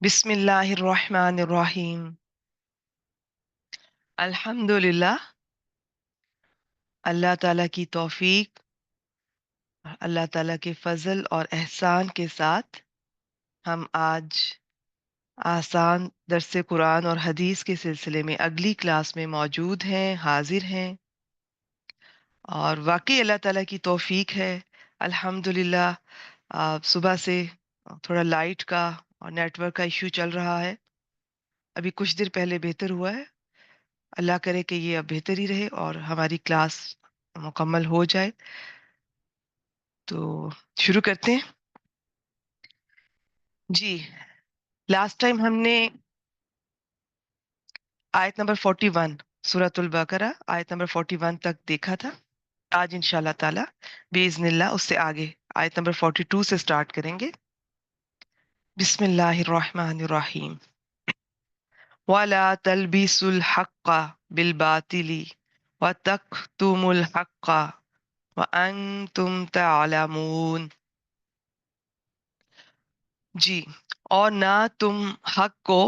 بسم اللہ الرحمن الرحیم. الحمدللہ. اللہ تعالیٰ کی توفیق، اللہ تعالیٰ کے فضل اور احسان کے ساتھ ہم آج آسان درس قرآن اور حدیث کے سلسلے میں اگلی کلاس میں موجود ہیں، حاضر ہیں. اور واقعی اللہ تعالیٰ کی توفیق ہے. الحمدللہ. صبح سے تھوڑا لائٹ کا اور نیٹ ورک کا ایشو چل رہا ہے. ابھی کچھ دیر پہلے بہتر ہوا ہے. اللہ کرے کہ یہ اب بہتر ہی رہے اور ہماری کلاس مکمل ہو جائے. تو شروع کرتے ہیں. جی، لاسٹ ٹائم ہم نے آیت نمبر 41 سورۃ البقرہ آیت نمبر 41 تک دیکھا تھا. آج انشاءاللہ تعالی باذن اللہ اس سے آگے آیت نمبر 42 سے سٹارٹ کریں گے. بسم اللہ الرحمن الرحیم. وَلَا تَلْبِسُوا الْحَقَّ بِالْبَاطِلِ وَتَكْتُمُوا الْحَقَّ وَأَنْتُمْ تَعْلَمُونَ. جی، اور نہ تم حق کو،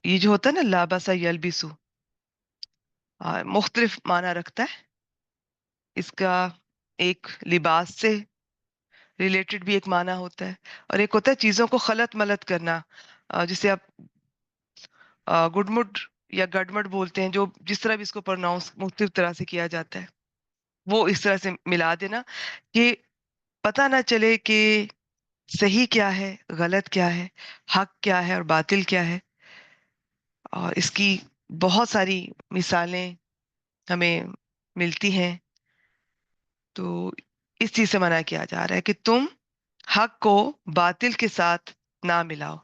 یہ جو ہوتا ہے نا لابسا یلبسو، مختلف معنی رکھتا ہے. اس کا ایک لباس سے ریلیٹڈ بھی ایک معنی ہوتا ہے، اور ایک ہوتا ہے چیزوں کو خلط ملط کرنا، جسے آپ گڈمڈ یا گڈمڈ بولتے ہیں. جو جس طرح بھی اس کو پروناؤنس مختلف طرح سے کیا جاتا ہے، وہ اس طرح سے ملا دینا کہ پتہ نہ چلے کہ صحیح کیا ہے، غلط کیا ہے، حق کیا ہے اور باطل کیا ہے. اور اس کی بہت ساری مثالیں ہمیں ملتی ہیں. تو اس چیز سے منع کیا جا رہا ہے کہ تم حق کو باطل کے ساتھ نہ ملاؤ.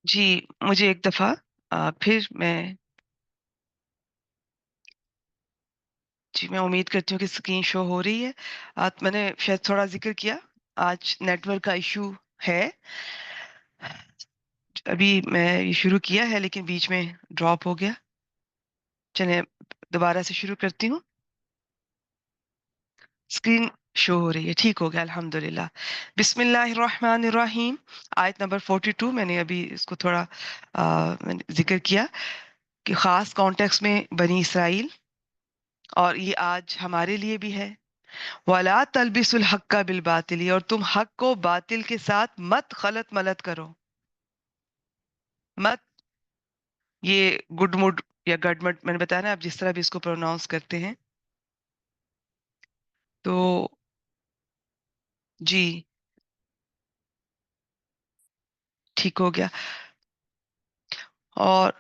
جی، مجھے ایک دفعہ پھر میں امید کرتی ہوں کہ اسکرین شو ہو رہی ہے. میں نے شاید تھوڑا ذکر کیا، آج نیٹ ورک کا ایشو ہے. ابھی میں یہ شروع کیا ہے لیکن بیچ میں ڈراپ ہو گیا. چلیں دوبارہ سے شروع کرتی ہوں. اسکرین شو ہو رہی ہے، ٹھیک ہو گیا الحمدللہ. بسم اللہ الرحمن الرحیم. آیت نمبر 42 میں نے ابھی اس کو تھوڑا میں نے ذکر کیا کہ خاص کانٹیکس میں بنی اسرائیل، اور یہ آج ہمارے لیے بھی ہے. وَلَا تَلْبِسُوا الْحَقَّ بِالْبَاطِلِ، اور تم حق کو باطل کے ساتھ مت خلط ملط کرو. مت، یہ گڈ مڈ یا گڈ مڈ میں نے بتایا نا، آپ جس طرح بھی اس کو پروناؤنس کرتے ہیں. تو جی ٹھیک ہو گیا. اور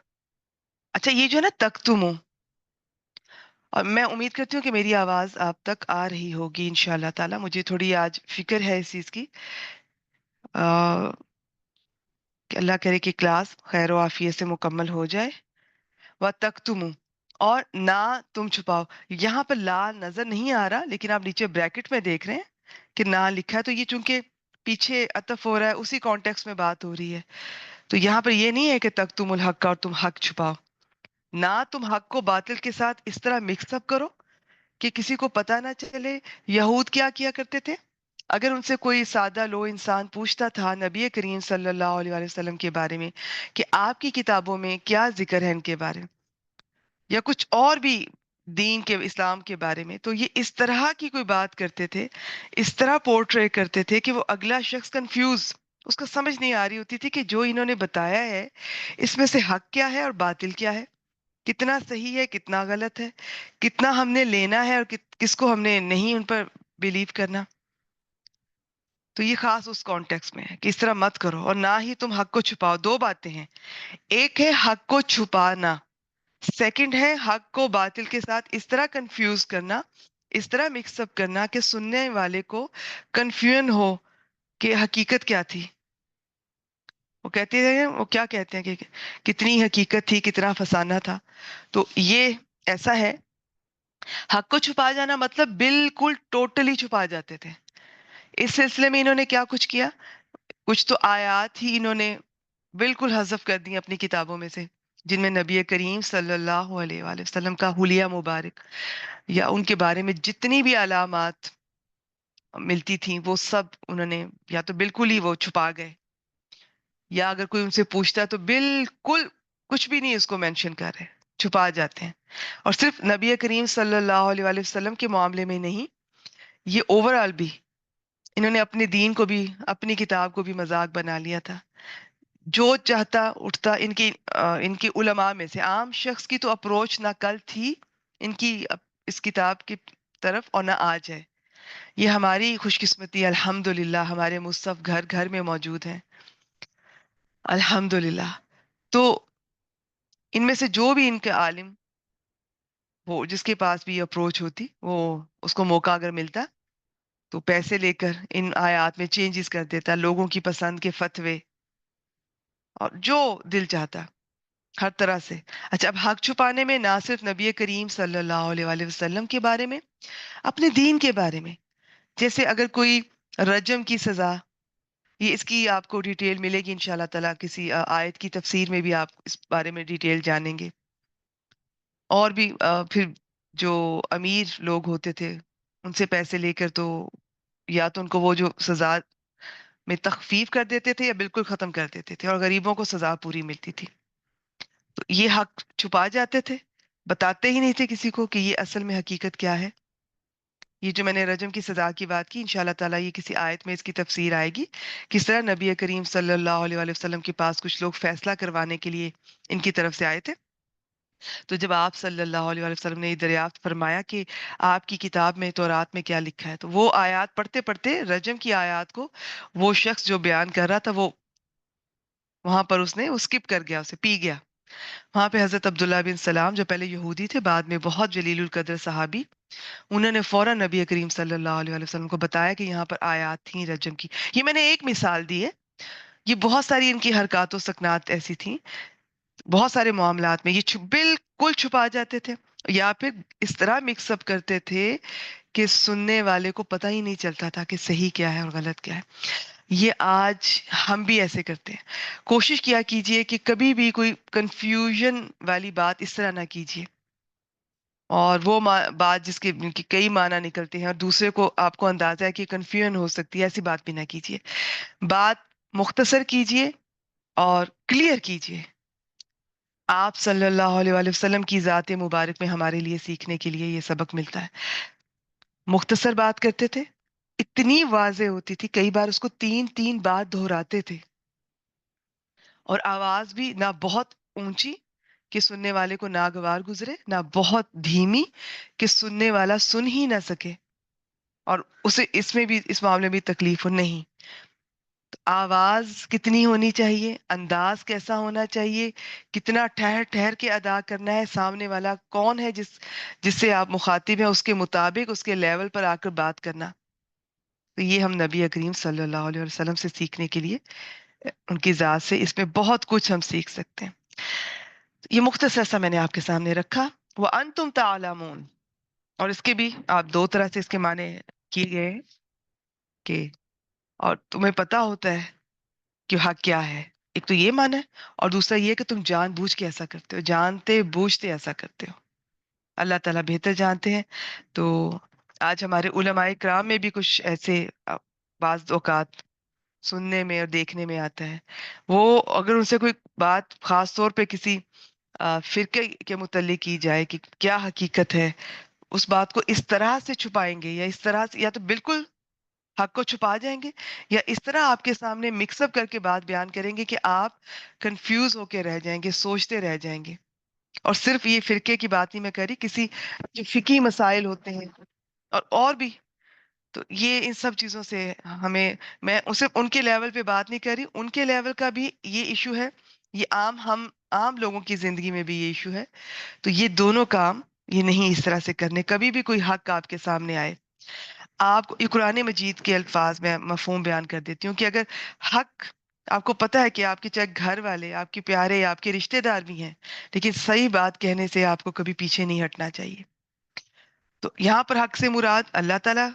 اچھا، یہ جو ہے نا تختمو، اور میں امید کرتی ہوں کہ میری آواز آپ تک آ رہی ہوگی انشاءاللہ تعالی. مجھے تھوڑی آج فکر ہے اس چیز کی کہ اللہ کرے کہ کلاس خیر و عافیت سے مکمل ہو جائے. وَتَكْتُمُوا، اور نہ تم چھپاؤ. یہاں پر لا نظر نہیں آ رہا لیکن آپ نیچے بریکٹ میں دیکھ رہے ہیں کہ نہ لکھا ہے. تو یہ چونکہ پیچھے عطف ہو رہا ہے، اسی کانٹیکس میں بات ہو رہی ہے. تو یہاں پر یہ نہیں ہے کہ تکتم الحق اور تم حق چھپاؤ. نہ تم حق کو باطل کے ساتھ اس طرح مکس اپ کرو کہ کسی کو پتہ نہ چلے. یہود کیا کیا کرتے تھے؟ اگر ان سے کوئی سادہ لو انسان پوچھتا تھا نبی کریم صلی اللہ علیہ وآلہ وسلم کے بارے میں کہ آپ کی کتابوں میں کیا ذکر ہے ان کے بارے میں، یا کچھ اور بھی دین کے اسلام کے بارے میں، تو یہ اس طرح کی کوئی بات کرتے تھے، اس طرح پورٹرے کرتے تھے کہ وہ اگلا شخص کنفیوز، اس کو سمجھ نہیں آ رہی ہوتی تھی کہ جو انہوں نے بتایا ہے اس میں سے حق کیا ہے اور باطل کیا ہے، کتنا صحیح ہے کتنا غلط ہے، کتنا ہم نے لینا ہے اور کس کو ہم نے نہیں ان پر بلیو کرنا. تو یہ خاص اس کانٹیکس میں ہے کہ اس طرح مت کرو، اور نہ ہی تم حق کو چھپاؤ. دو باتیں ہیں، ایک ہے حق کو چھپانا، سیکنڈ ہے حق کو باطل کے ساتھ اس طرح کنفیوز کرنا، اس طرح مکس اپ کرنا کہ سننے والے کو کنفیوژن ہو کہ حقیقت کیا تھی. وہ کہتے ہیں، وہ کیا کہتے ہیں کہ کتنی حقیقت تھی، کتنا فسانہ تھا. تو یہ ایسا ہے. حق کو چھپا جانا مطلب بالکل ٹوٹلی چھپا جاتے تھے. اس سلسلے میں انہوں نے کیا کچھ کیا، کچھ تو آیات ہی انہوں نے بالکل حذف کر دی اپنی کتابوں میں سے، جن میں نبی کریم صلی اللہ علیہ وآلہ وسلم کا حلیہ مبارک یا ان کے بارے میں جتنی بھی علامات ملتی تھیں وہ سب انہوں نے یا تو بالکل ہی وہ چھپا گئے، یا اگر کوئی ان سے پوچھتا تو بالکل کچھ بھی نہیں اس کو مینشن کر رہے، چھپا جاتے ہیں. اور صرف نبی کریم صلی اللہ علیہ وآلہ وسلم کے معاملے میں نہیں، یہ اوور آل بھی انہوں نے اپنے دین کو بھی، اپنی کتاب کو بھی مذاق بنا لیا تھا. جو چاہتا اٹھتا ان کی علماء میں سے عام شخص کی تو اپروچ نہ کل تھی ان کی اس کتاب کی طرف اور نہ آج ہے. یہ ہماری خوش قسمتی الحمدللہ، ہمارے مصحف گھر گھر میں موجود ہیں الحمدللہ. تو ان میں سے جو بھی ان کے عالم، وہ جس کے پاس بھی اپروچ ہوتی، وہ اس کو موقع اگر ملتا تو پیسے لے کر ان آیات میں چینجز کر دیتا، لوگوں کی پسند کے فتوے، اور جو دل چاہتا ہر طرح سے. اچھا، اب حق چھپانے میں نہ صرف نبی کریم صلی اللہ علیہ وآلہ وسلم کے بارے میں، اپنے دین کے بارے میں، جیسے اگر کوئی رجم کی سزا، یہ اس کی آپ کو ڈیٹیل ملے گی انشاءاللہ تعالیٰ، کسی آیت کی تفسیر میں بھی آپ اس بارے میں ڈیٹیل جانیں گے. اور بھی پھر جو امیر لوگ ہوتے تھے ان سے پیسے لے کر تو یا تو ان کو وہ جو سزا میں تخفیف کر دیتے تھے یا بالکل ختم کر دیتے تھے، اور غریبوں کو سزا پوری ملتی تھی. تو یہ حق چھپا جاتے تھے، بتاتے ہی نہیں تھے کسی کو کہ یہ اصل میں حقیقت کیا ہے. یہ جو میں نے رجم کی سزا کی بات کی، انشاءاللہ تعالیٰ یہ کسی آیت میں اس کی تفسیر آئے گی، کس طرح نبی کریم صلی اللہ علیہ وآلہ وسلم کے پاس کچھ لوگ فیصلہ کروانے کے لیے ان کی طرف سے آئے تھے. تو جب آپ صلی اللہ علیہ وآلہ وسلم نے یہ دریافت فرمایا کہ آپ کی کتاب میں تورات میں کیا لکھا ہے، تو وہ آیات پڑھتے پڑھتے رجم کی آیات کو وہ شخص جو بیان کر رہا تھا وہ وہاں پر اس نے اسکپ کر گیا، اسے پی گیا. وہاں پہ حضرت عبداللہ بن سلام جو پہلے یہودی تھے، بعد میں بہت جلیل القدر صحابی، انہوں نے فوراً نبی کریم صلی اللہ علیہ وآلہ وسلم کو بتایا کہ یہاں پر آیات تھیں رجم کی. یہ میں نے ایک مثال دی ہے، یہ بہت ساری ان کی حرکات و سکنات ایسی تھیں، بہت سارے معاملات میں یہ بالکل چھپا جاتے تھے، یا پھر اس طرح مکس اپ کرتے تھے کہ سننے والے کو پتہ ہی نہیں چلتا تھا کہ صحیح کیا ہے اور غلط کیا ہے. یہ آج ہم بھی ایسے کرتے ہیں. کوشش کیا کیجئے کہ کبھی بھی کوئی کنفیوژن والی بات اس طرح نہ کیجئے، اور وہ بات جس کے کئی معنی نکلتے ہیں اور دوسرے کو آپ کو اندازہ ہے کہ کنفیوژن ہو سکتی ہے، ایسی بات بھی نہ کیجئے. بات مختصر کیجئے اور کلیئر کیجئے. آپ صلی اللہ علیہ وآلہ وسلم کی ذات مبارک میں ہمارے لیے سیکھنے کے لیے یہ سبق ملتا ہے. مختصر بات کرتے تھے، اتنی واضح ہوتی تھی، کئی بار اس کو تین تین بار دہراتے تھے، اور آواز بھی نہ بہت اونچی کہ سننے والے کو ناگوار گزرے، نہ بہت دھیمی کہ سننے والا سن ہی نہ سکے اور اسے اس میں بھی، اس معاملے میں بھی تکلیف ہو. نہیں، آواز کتنی ہونی چاہیے، انداز کیسا ہونا چاہیے، کتنا ٹھہر ٹھہر کے ادا کرنا ہے، سامنے والا کون ہے جس سے آپ مخاطب ہیں، اس کے مطابق اس کے لیول پر آ کر بات کرنا. تو یہ ہم نبی کریم صلی اللہ علیہ وسلم سے سیکھنے کے لیے، ان کی ذات سے اس میں بہت کچھ ہم سیکھ سکتے ہیں. یہ مختصر سا میں نے آپ کے سامنے رکھا. وَأَنْتُمْ تَعْلَمُونَ، اور اس کے بھی آپ دو طرح سے اس کے معنی کیے گئے ہیں کہ اور تمہیں پتا ہوتا ہے کہ حق کیا ہے. ایک تو یہ معنی ہے، اور دوسرا یہ کہ تم جان بوجھ کے ایسا کرتے ہو، جانتے بوجھتے ایسا کرتے ہو. اللہ تعالیٰ بہتر جانتے ہیں. تو آج ہمارے علماء کرام میں بھی کچھ ایسے بعض اوقات سننے میں اور دیکھنے میں آتا ہے، وہ اگر ان سے کوئی بات خاص طور پہ کسی فرقے کے متعلق کی جائے کہ کیا حقیقت ہے، اس بات کو اس طرح سے چھپائیں گے، یا اس طرح سے، یا تو بالکل حق کو چھپا جائیں گے، یا اس طرح آپ کے سامنے مکس اپ کر کے بات بیان کریں گے کہ آپ کنفیوز ہو کے رہ جائیں گے، سوچتے رہ جائیں گے. اور صرف یہ فرقے کی بات نہیں میں کر رہی، کسی جو فقہی مسائل ہوتے ہیں اور بھی تو یہ ان سب چیزوں سے ہمیں، میں صرف ان کے لیول پہ بات نہیں کر رہی، ان کے لیول کا بھی یہ ایشو ہے، یہ عام لوگوں کی زندگی میں بھی یہ ایشو ہے. تو یہ دونوں کام یہ نہیں اس طرح سے کرنے. کبھی بھی کوئی حق آپ کے سامنے آئے، آپ کو یہ قرآن مجید کے الفاظ میں مفہوم بیان کر دیتی ہوں کہ اگر حق، آپ کو پتا ہے کہ آپ کے چاہے گھر والے، آپ کے پیارے، آپ کے رشتہ دار بھی ہیں، لیکن صحیح بات کہنے سے آپ کو کبھی پیچھے نہیں ہٹنا چاہیے. تو یہاں پر حق سے مراد اللہ تعالیٰ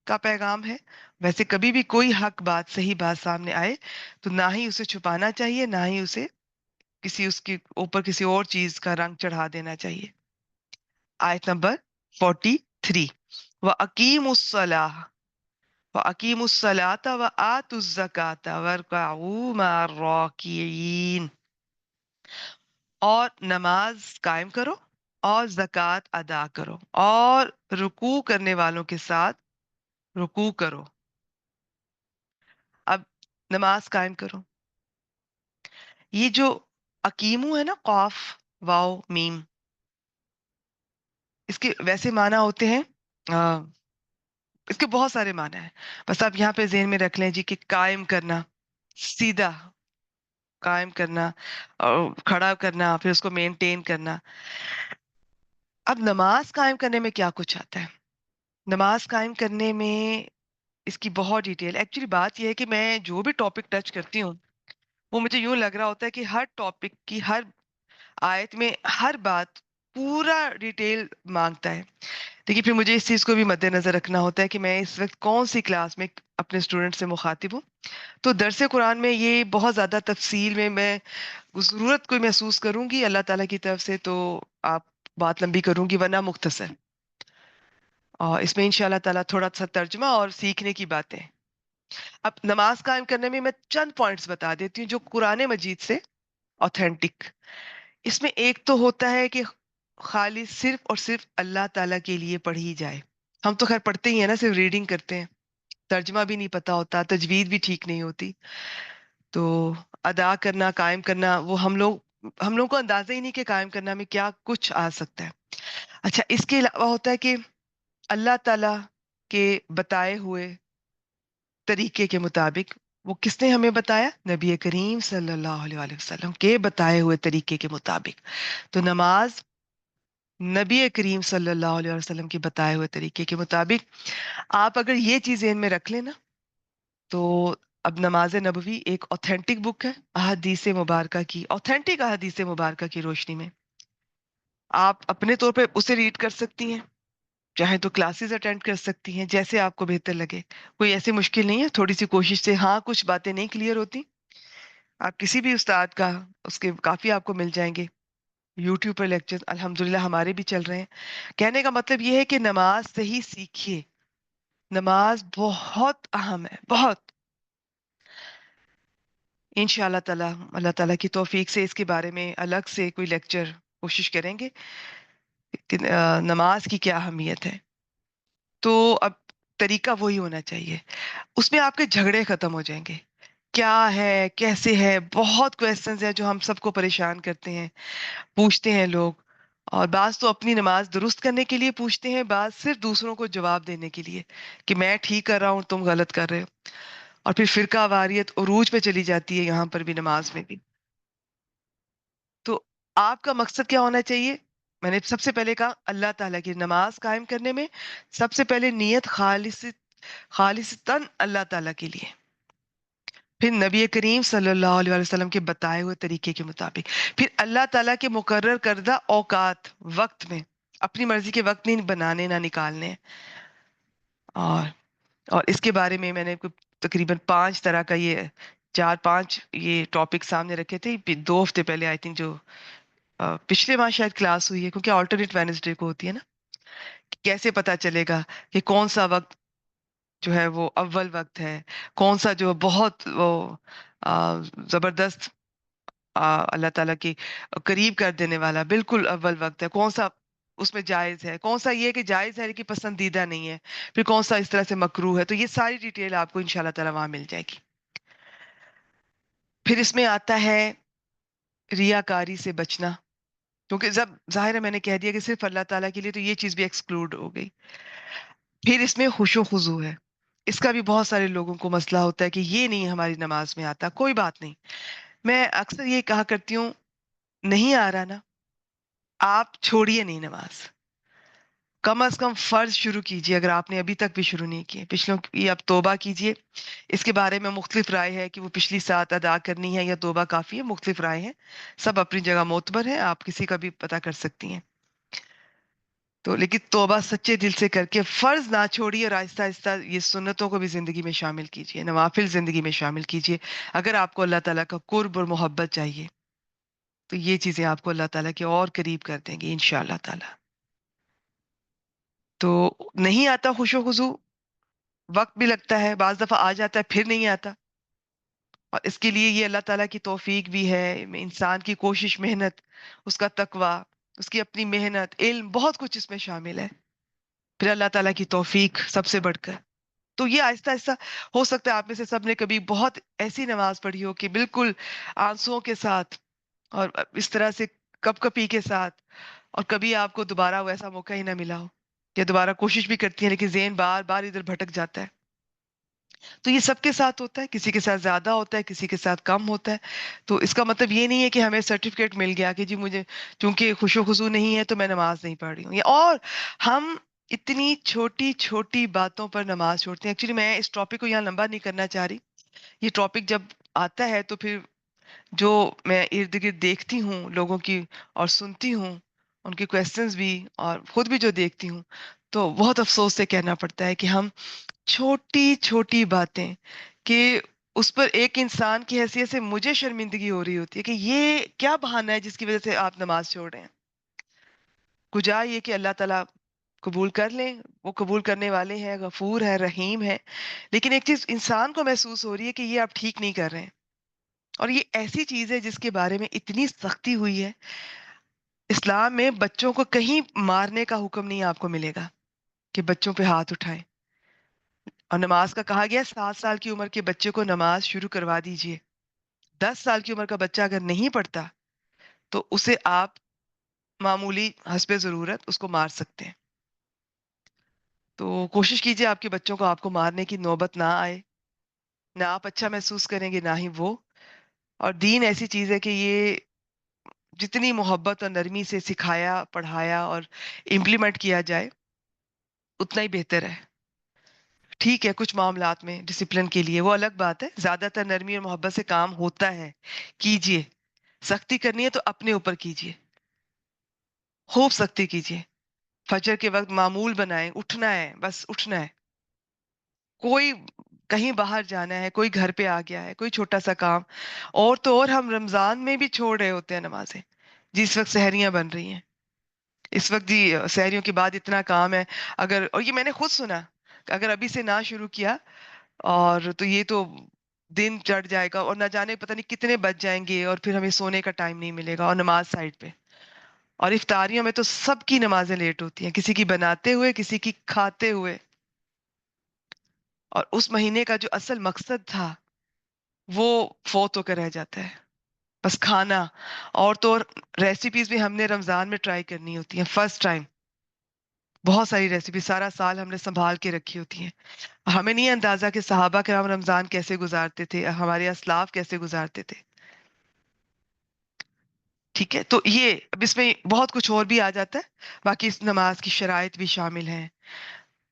کا پیغام ہے. ویسے کبھی بھی کوئی حق بات، صحیح بات سامنے آئے تو نہ ہی اسے چھپانا چاہیے، نہ ہی اسے اس کے اوپر کسی اور چیز کا رنگ چڑھا دینا چاہیے. آیت نمبر 43. وَأَقِيمُوا الصَّلَاةَ وَأَقِيمُوا الصَّلَاةَ وَآتُوا الزَّكَاةَ وَارْكَعُوا مَعَ الرَّاكِعِينَ. اور نماز قائم کرو اور زکوٰۃ ادا کرو اور رکوع کرنے والوں کے ساتھ رکوع کرو. اب نماز قائم کرو، یہ جو اقیمو ہے نا، قاف واو میم، اس کے ویسے معنی ہوتے ہیں، اس کے بہت سارے معنی ہیں. بس آپ یہاں پہ ذہن میں رکھ لیں جی کہ قائم کرنا، سیدھا قائم کرنا، اور کھڑا کرنا، پھر اس کو مینٹین کرنا. اب نماز قائم کرنے میں کیا کچھ آتا ہے؟ نماز قائم کرنے میں اس کی بہت ڈیٹیل. ایکچولی بات یہ ہے کہ میں جو بھی ٹاپک ٹچ کرتی ہوں وہ مجھے یوں لگ رہا ہوتا ہے کہ ہر ٹاپک کی ہر آیت میں ہر بات پورا ڈیٹیل مانگتا ہے. لیکن پھر مجھے اس چیز کو بھی مد نظر رکھنا ہوتا ہے کہ میں اس وقت کون سی کلاس میں اپنے اسٹوڈنٹ سے مخاطب ہوں. تو درس قرآن میں یہ بہت زیادہ تفصیل میں ضرورت کوئی محسوس کروں گی اللہ تعالیٰ کی طرف سے تو آپ بات لمبی کروں گی، ورنہ مختصر. اور اس میں انشاء اللہ تعالیٰ تھوڑا سا ترجمہ اور سیکھنے کی باتیں. اب نماز قائم کرنے میں میں چند پوائنٹس بتا دیتی ہوں جو قرآن مجید سے اوتھینٹک. اس میں ایک تو ہوتا ہے کہ خالی صرف اور صرف اللہ تعالیٰ کے لیے پڑھی جائے. ہم تو خیر پڑھتے ہی ہیں نا، صرف ریڈنگ کرتے ہیں، ترجمہ بھی نہیں پتا ہوتا، تجوید بھی ٹھیک نہیں ہوتی. تو ادا کرنا، قائم کرنا، وہ ہم لوگ کو اندازہ ہی نہیں کہ قائم کرنا میں کیا کچھ آ سکتا ہے. اچھا، اس کے علاوہ ہوتا ہے کہ اللہ تعالیٰ کے بتائے ہوئے طریقے کے مطابق، وہ کس نے ہمیں بتایا؟ نبی کریم صلی اللہ علیہ وآلہ وسلم کے بتائے ہوئے طریقے کے مطابق. تو نماز نبی کریم صلی اللہ علیہ وسلم کے بتائے ہوئے طریقے کے مطابق. آپ اگر یہ چیز ذہن میں رکھ لینا تو اب نماز نبوی ایک اوتھینٹک بک ہے احادیث مبارکہ کی، اوتھینٹک احادیث مبارکہ کی روشنی میں آپ اپنے طور پہ اسے ریڈ کر سکتی ہیں، چاہے تو کلاسز اٹینڈ کر سکتی ہیں، جیسے آپ کو بہتر لگے. کوئی ایسی مشکل نہیں ہے، تھوڑی سی کوشش سے ہاں کچھ باتیں نہیں کلیئر ہوتی، آپ کسی بھی استاد کا اس کے کافی آپ کو مل جائیں گے. یوٹیوب پر لیکچر الحمدللہ ہمارے بھی چل رہے ہیں. کہنے کا مطلب یہ ہے کہ نماز صحیح سیکھیے. نماز بہت اہم ہے، بہت. انشاء اللہ تعالیٰ، اللہ تعالیٰ کی توفیق سے اس کے بارے میں الگ سے کوئی لیکچر کوشش کریں گے کہ نماز کی کیا اہمیت ہے. تو اب طریقہ وہی ہونا چاہیے، اس میں آپ کے جھگڑے ختم ہو جائیں گے. کیا ہے، کیسے ہے، بہت کویسچنز ہیں جو ہم سب کو پریشان کرتے ہیں، پوچھتے ہیں لوگ. اور بعض تو اپنی نماز درست کرنے کے لیے پوچھتے ہیں، بعض صرف دوسروں کو جواب دینے کے لیے کہ میں ٹھیک کر رہا ہوں تم غلط کر رہے ہو. اور پھر فرقہ واریت عروج پہ چلی جاتی ہے یہاں پر بھی، نماز میں بھی. تو آپ کا مقصد کیا ہونا چاہیے؟ میں نے سب سے پہلے کہا اللہ تعالیٰ کی نماز قائم کرنے میں سب سے پہلے نیت خالصتاً اللہ تعالیٰ کے لیے، پھر نبی کریم صلی اللہ علیہ وسلم کے بتائے ہوئے طریقے کے مطابق، پھر اللہ تعالیٰ کے مقرر کردہ اوقات، وقت میں اپنی مرضی کے وقت نہیں بنانے نہ نکالنے. اور اور اس کے بارے میں نے تقریباً 5 طرح کا یہ 4-5 یہ ٹاپک سامنے رکھے تھے 2 ہفتے پہلے. آئی تھنک جو پچھلے ماہ شاید کلاس ہوئی ہے، کیونکہ آلٹرنیٹ وینسڈے کو ہوتی ہے نا. کیسے پتا چلے گا کہ کون سا وقت جو ہے وہ اول وقت ہے، کون سا جو بہت وہ زبردست اللہ تعالیٰ کی قریب کر دینے والا بالکل اول وقت ہے، کون سا اس میں جائز ہے، کون سا یہ کہ جائز ہے لیکن پسندیدہ نہیں ہے، پھر کون سا اس طرح سے مکروہ ہے. تو یہ ساری ڈیٹیل آپ کو انشاءاللہ تعالیٰ وہاں مل جائے گی. پھر اس میں آتا ہے ریاکاری سے بچنا، کیونکہ جب ظاہر ہے میں نے کہہ دیا کہ صرف اللہ تعالیٰ کے لیے، تو یہ چیز بھی ایکسکلوڈ ہو گئی. پھر اس میں خشوع و خضوع ہے. اس کا بھی بہت سارے لوگوں کو مسئلہ ہوتا ہے کہ یہ نہیں ہماری نماز میں آتا، کوئی بات نہیں. میں اکثر یہ کہا کرتی ہوں، نہیں آ رہا نا، آپ چھوڑیے نہیں نماز. کم از کم فرض شروع کیجیے اگر آپ نے ابھی تک بھی شروع نہیں کیے. پچھلوں کی اب توبہ کیجیے. اس کے بارے میں مختلف رائے ہے کہ وہ پچھلی سات ادا کرنی ہے یا توبہ کافی ہے، مختلف رائے ہیں، سب اپنی جگہ معتبر ہیں، آپ کسی کا بھی پتہ کر سکتی ہیں. تو لیکن توبہ سچے دل سے کر کے فرض نہ چھوڑیے، اور آہستہ آہستہ یہ سنتوں کو بھی زندگی میں شامل کیجیے، نوافل زندگی میں شامل کیجیے. اگر آپ کو اللہ تعالیٰ کا قرب اور محبت چاہیے تو یہ چیزیں آپ کو اللہ تعالیٰ کے اور قریب کر دیں گی انشاءاللہ تعالیٰ. تو نہیں آتا خوش و خضو، وقت بھی لگتا ہے، بعض دفعہ آ جاتا ہے پھر نہیں آتا، اور اس کے لیے یہ اللہ تعالیٰ کی توفیق بھی ہے. انسان کی کوشش، محنت، اس کا تقوی، اس کی اپنی محنت، علم، بہت کچھ اس میں شامل ہے. پھر اللہ تعالیٰ کی توفیق سب سے بڑھ کر. تو یہ آہستہ آہستہ ہو سکتا ہے آپ میں سے سب نے کبھی بہت ایسی نماز پڑھی ہو کہ بالکل آنسوؤں کے ساتھ اور اس طرح سے کپ کپی کے ساتھ، اور کبھی آپ کو دوبارہ ویسا موقع ہی نہ ملا ہو، یا دوبارہ کوشش بھی کرتی ہیں لیکن ذہن بار بار ادھر بھٹک جاتا ہے. تو یہ سب کے ساتھ ہوتا ہے، کسی کے ساتھ زیادہ ہوتا ہے، کسی کے ساتھ کم ہوتا ہے. تو اس کا مطلب یہ نہیں ہے کہ ہمیں سرٹیفکیٹ مل گیا کہ جی مجھے چونکہ خوش و خضو نہیں ہے تو میں نماز نہیں پڑھ رہی ہوں. اور ہم اتنی چھوٹی چھوٹی باتوں پر نماز چھوڑتے ہیں. ایکچولی میں اس ٹاپک کو یہاں لمبا نہیں کرنا چاہ رہی. یہ ٹاپک جب آتا ہے تو پھر جو میں ارد گرد دیکھتی ہوں لوگوں کی اور سنتی ہوں ان کے کویسچنز بھی، اور خود بھی جو دیکھتی ہوں، تو بہت افسوس سے کہنا پڑتا ہے کہ ہم چھوٹی چھوٹی باتیں، کہ اس پر ایک انسان کی حیثیت سے مجھے شرمندگی ہو رہی ہوتی ہے کہ یہ کیا بہانہ ہے جس کی وجہ سے آپ نماز چھوڑ رہے ہیں. کجا یہ کہ اللہ تعالیٰ قبول کر لیں، وہ قبول کرنے والے ہیں، غفور ہے، رحیم ہے. لیکن ایک چیز انسان کو محسوس ہو رہی ہے کہ یہ آپ ٹھیک نہیں کر رہے ہیں. اور یہ ایسی چیز ہے جس کے بارے میں اتنی سختی ہوئی ہے. اسلام میں بچوں کو کہیں مارنے کا حکم نہیں آپ کو ملے گا کہ بچوں پہ ہاتھ اٹھائیں. اور نماز کا کہا گیا 7 سال کی عمر کے بچے کو نماز شروع کروا دیجئے. 10 سال کی عمر کا بچہ اگر نہیں پڑھتا تو اسے آپ معمولی حسب ضرورت اس کو مار سکتے ہیں. تو کوشش کیجئے آپ کے بچوں کو آپ کو مارنے کی نوبت نہ آئے. نہ آپ اچھا محسوس کریں گے نہ ہی وہ. اور دین ایسی چیز ہے کہ یہ جتنی محبت اور نرمی سے سکھایا، پڑھایا اور امپلیمنٹ کیا جائے اتنا ہی بہتر ہے. ٹھیک ہے کچھ معاملات میں ڈسپلن کے لیے وہ الگ بات ہے، زیادہ تر نرمی اور محبت سے کام ہوتا ہے، کیجئے. سختی کرنی ہے تو اپنے اوپر کیجئے، خوب سختی کیجئے. فجر کے وقت معمول بنائیں، اٹھنا ہے، بس اٹھنا ہے. کوئی کہیں باہر جانا ہے، کوئی گھر پہ آ گیا ہے، کوئی چھوٹا سا کام. اور تو اور ہم رمضان میں بھی چھوڑ رہے ہوتے ہیں نمازیں، جس وقت سحریاں بن رہی ہیں. اس وقت جی سحریوں کے بعد اتنا کام ہے. اگر، اور یہ میں نے خود سنا کہ اگر ابھی سے نہ شروع کیا اور تو یہ تو دن چڑھ جائے گا اور نہ جانے پتہ نہیں کتنے بج جائیں گے، اور پھر ہمیں سونے کا ٹائم نہیں ملے گا، اور نماز سائڈ پہ. اور افطاریوں میں تو سب کی نمازیں لیٹ ہوتی ہیں، کسی کی بناتے ہوئے، کسی کی کھاتے ہوئے. اور اس مہینے کا جو اصل مقصد تھا وہ فوت ہو کر رہ جاتا ہے. بس کھانا. اور تو اور ریسیپیز بھی ہم نے رمضان میں ٹرائی کرنی ہوتی ہیں فرسٹ ٹائم. بہت ساری ریسیپی سارا سال ہم نے سنبھال کے رکھی ہوتی ہیں. ہمیں نہیں اندازہ کہ صحابہ کرام رمضان کیسے گزارتے تھے، ہمارے اسلاف کیسے گزارتے تھے. ٹھیک ہے، تو یہ اب اس میں بہت کچھ اور بھی آ جاتا ہے. باقی اس نماز کی شرائط بھی شامل ہیں،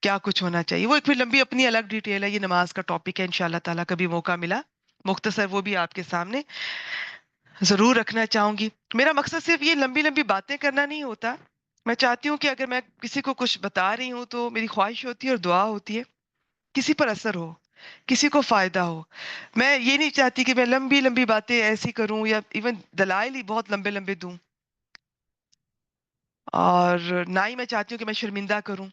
کیا کچھ ہونا چاہیے، وہ ایک پھر لمبی اپنی الگ ڈیٹیل ہے. یہ نماز کا ٹاپک ہے انشاءاللہ تعالیٰ، کبھی موقع ملا مختصر وہ بھی آپ کے سامنے ضرور رکھنا چاہوں گی. میرا مقصد صرف یہ لمبی لمبی باتیں کرنا نہیں ہوتا. میں چاہتی ہوں کہ اگر میں کسی کو کچھ بتا رہی ہوں تو میری خواہش ہوتی ہے اور دعا ہوتی ہے کسی پر اثر ہو، کسی کو فائدہ ہو. میں یہ نہیں چاہتی کہ میں لمبی لمبی باتیں ایسی کروں یا ایون دلائل ہی بہت لمبے لمبے دوں، اور نہ ہی میں چاہتی ہوں کہ میں شرمندہ کروں،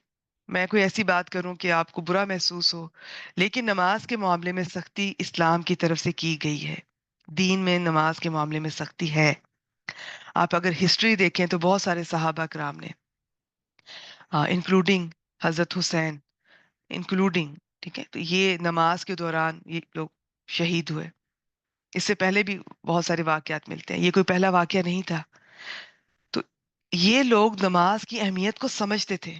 میں کوئی ایسی بات کروں کہ آپ کو برا محسوس ہو. لیکن نماز کے معاملے میں سختی اسلام کی طرف سے کی گئی ہے. دین میں نماز کے معاملے میں سختی ہے. آپ اگر ہسٹری دیکھیں تو بہت سارے صحابہ کرام نے، انکلوڈنگ حضرت حسین، انکلوڈنگ، ٹھیک ہے، تو یہ نماز کے دوران یہ لوگ شہید ہوئے. اس سے پہلے بھی بہت سارے واقعات ملتے ہیں، یہ کوئی پہلا واقعہ نہیں تھا. تو یہ لوگ نماز کی اہمیت کو سمجھتے تھے.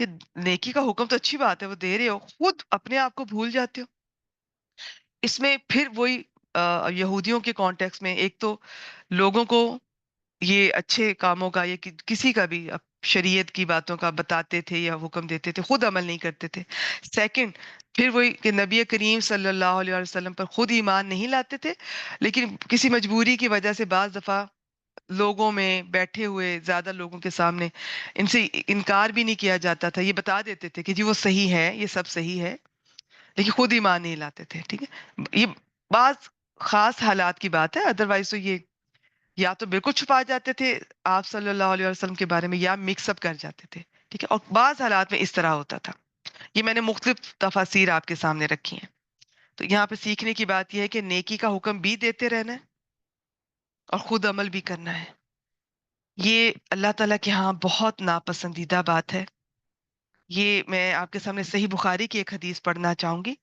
کہ نیکی کا حکم تو اچھی بات ہے، وہ دے رہے ہو، خود اپنے آپ کو بھول جاتے ہو. اس میں پھر وہی یہودیوں کے کانٹیکس میں ایک تو لوگوں کو یہ اچھے کاموں کا، یہ کسی کا بھی شریعت کی باتوں کا بتاتے تھے یا حکم دیتے تھے، خود عمل نہیں کرتے تھے. سیکنڈ، پھر وہی کہ نبی کریم صلی اللہ علیہ وسلم پر خود ایمان نہیں لاتے تھے، لیکن کسی مجبوری کی وجہ سے بعض دفعہ لوگوں میں بیٹھے ہوئے زیادہ لوگوں کے سامنے ان سے انکار بھی نہیں کیا جاتا تھا، یہ بتا دیتے تھے کہ جی وہ صحیح ہے، یہ سب صحیح ہے، لیکن خود ایمان نہیں لاتے تھے. ٹھیک ہے، یہ بعض خاص حالات کی بات ہے، ادروائز تو یہ یا تو بالکل چھپا جاتے تھے آپ صلی اللہ علیہ وسلم کے بارے میں، یا مکس اپ کر جاتے تھے. ٹھیک ہے، اور بعض حالات میں اس طرح ہوتا تھا. یہ میں نے مختلف تفاسیر آپ کے سامنے رکھی ہیں. تو یہاں پہ سیکھنے کی بات یہ ہے کہ نیکی کا حکم بھی دیتے رہنا ہے اور خود عمل بھی کرنا ہے. یہ اللہ تعالیٰ کے ہاں بہت ناپسندیدہ بات ہے. یہ میں آپ کے سامنے صحیح بخاری کی ایک حدیث پڑھنا چاہوں گی.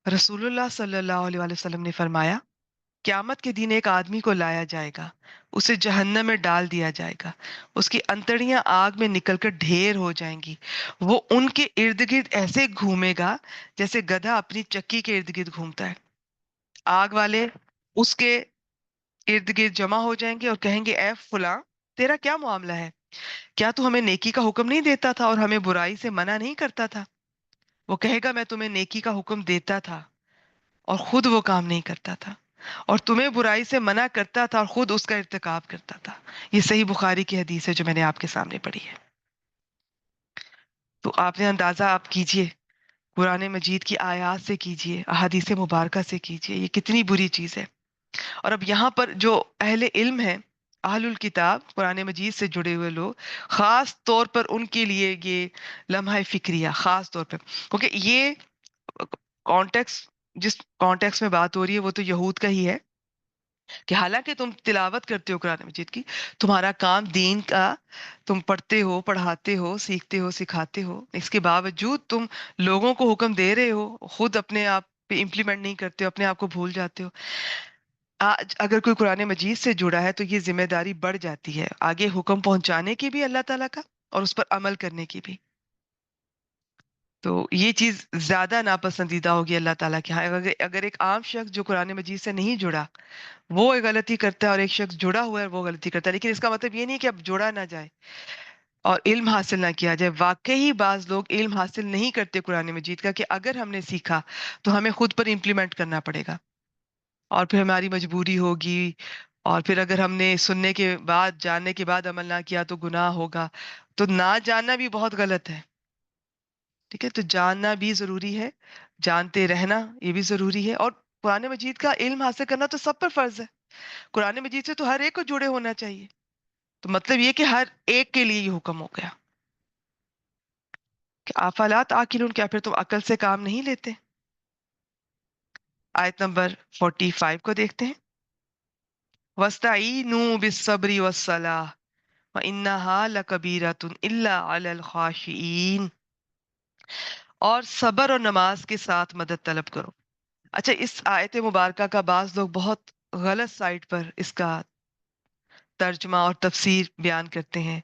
رسول اللہ صلی اللہ علیہ وآلہ وسلم نے فرمایا، قیامت کے دن ایک آدمی کو لایا جائے گا، اسے جہنم میں ڈال دیا جائے گا، اس کی انتڑیاں آگ میں نکل کر ڈھیر ہو جائیں گی، وہ ان کے ارد گرد ایسے گھومے گا جیسے گدھا اپنی چکی کے ارد گرد گھومتا ہے. آگ والے اس کے ارد گرد جمع ہو جائیں گے اور کہیں گے، اے فلاں، تیرا کیا معاملہ ہے؟ کیا تو ہمیں نیکی کا حکم نہیں دیتا تھا اور ہمیں برائی سے منع نہیں کرتا تھا؟ وہ کہے گا، میں تمہیں نیکی کا حکم دیتا تھا اور خود وہ کام نہیں کرتا تھا، اور تمہیں برائی سے منع کرتا تھا اور خود اس کا ارتکاب کرتا تھا. یہ صحیح بخاری کی حدیث ہے جو میں نے آپ کے سامنے پڑھی ہے. تو آپ نے اندازہ آپ کیجئے، قرآن مجید کی آیات سے کیجئے، احادیث مبارکہ سے کیجئے، یہ کتنی بری چیز ہے. اور اب یہاں پر جو اہل علم ہیں، اہل الکتاب، قرآن مجید سے جڑے ہوئے لوگ، خاص طور پر ان کے لیے یہ لمحہ فکریہ خاص طور پر، کیونکہ یہ کانٹیکس، جس کانٹیکس میں بات ہو رہی ہے وہ تو یہود کا ہی ہے، کہ حالانکہ تم تلاوت کرتے ہو قرآن مجید کی، تمہارا کام دین کا، تم پڑھتے ہو، پڑھاتے ہو، سیکھتے ہو، سکھاتے ہو، اس کے باوجود تم لوگوں کو حکم دے رہے ہو، خود اپنے آپ پہ امپلیمنٹ نہیں کرتے ہو، اپنے آپ کو بھول جاتے ہو. آج اگر کوئی قرآن مجید سے جڑا ہے تو یہ ذمہ داری بڑھ جاتی ہے آگے حکم پہنچانے کی بھی اللہ تعالیٰ کا، اور اس پر عمل کرنے کی بھی. تو یہ چیز زیادہ ناپسندیدہ ہوگی اللہ تعالیٰ کے ہاں. اگر ایک عام شخص جو قرآن مجید سے نہیں جڑا وہ ایک غلطی کرتا ہے، اور ایک شخص جڑا ہوا ہے وہ غلطی کرتا ہے، لیکن اس کا مطلب یہ نہیں کہ اب جوڑا نہ جائے اور علم حاصل نہ کیا جائے. واقعی بعض لوگ علم حاصل نہیں کرتے قرآن مجید کا، کہ اگر ہم نے سیکھا تو ہمیں خود پر امپلیمنٹ کرنا پڑے گا، اور پھر ہماری مجبوری ہوگی، اور پھر اگر ہم نے سننے کے بعد، جاننے کے بعد عمل نہ کیا تو گناہ ہوگا. تو نہ جاننا بھی بہت غلط ہے. ٹھیک ہے، تو جاننا بھی ضروری ہے، جانتے رہنا یہ بھی ضروری ہے، اور قرآن مجید کا علم حاصل کرنا تو سب پر فرض ہے. قرآن مجید سے تو ہر ایک کو جڑے ہونا چاہیے. تو مطلب یہ کہ ہر ایک کے لیے یہ حکم ہو گیا کہ آفالات آکلون، کیا پھر تم عقل سے کام نہیں لیتے؟ آیت نمبر 45 کو دیکھتے ہیں. وَاسْتَعِینُوا بِالصَّبْرِ وَالصَّلَاةِ وَإِنَّهَا لَكَبِیرَةٌ إِلَّا عَلَى الْخَاشِعِینَ، اور صبر اور نماز کے ساتھ مدد طلب کرو. اچھا، اس آیت مبارکہ کا بعض لوگ بہت غلط سائٹ پر اس کا ترجمہ اور تفسیر بیان کرتے ہیں.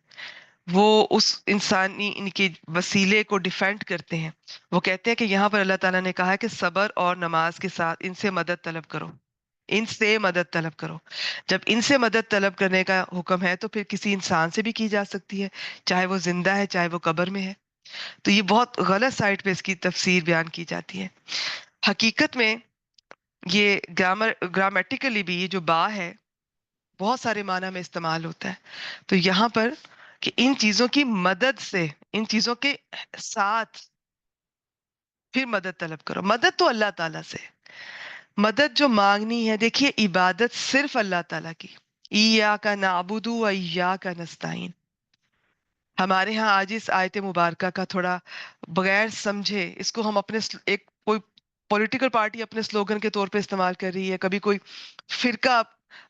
وہ اس انسانی ان کے وسیلے کو ڈیفینڈ کرتے ہیں. وہ کہتے ہیں کہ یہاں پر اللہ تعالیٰ نے کہا ہے کہ صبر اور نماز کے ساتھ ان سے مدد طلب کرو، ان سے مدد طلب کرو. جب ان سے مدد طلب کرنے کا حکم ہے تو پھر کسی انسان سے بھی کی جا سکتی ہے، چاہے وہ زندہ ہے چاہے وہ قبر میں ہے. تو یہ بہت غلط سائٹ پہ اس کی تفسیر بیان کی جاتی ہے. حقیقت میں یہ گرامیٹیکلی بھی یہ جو با ہے بہت سارے معنی میں استعمال ہوتا ہے. تو یہاں پر کہ ان چیزوں کی مدد سے، ان چیزوں کے ساتھ پھر مدد طلب کرو. مدد تو اللہ تعالیٰ سے، مدد جو مانگنی ہے، دیکھیے عبادت صرف اللہ تعالیٰ کی، ایاک نعبد و ایاک نستعین. ہمارے ہاں آج اس آیت مبارکہ کا تھوڑا بغیر سمجھے اس کو ہم اپنے ایک کوئی پولیٹیکل پارٹی اپنے سلوگن کے طور پہ استعمال کر رہی ہے، کبھی کوئی فرقہ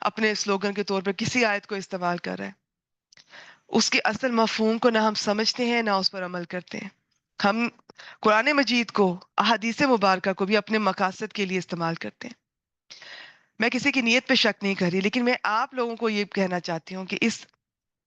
اپنے سلوگن کے طور پہ کسی آیت کو استعمال کر رہا ہے. اس کے اصل مفہوم کو نہ ہم سمجھتے ہیں نہ اس پر عمل کرتے ہیں. ہم قرآن مجید کو، احادیث مبارکہ کو بھی اپنے مقاصد کے لیے استعمال کرتے ہیں. میں کسی کی نیت پہ شک نہیں کر رہی، لیکن میں آپ لوگوں کو یہ کہنا چاہتی ہوں کہ اس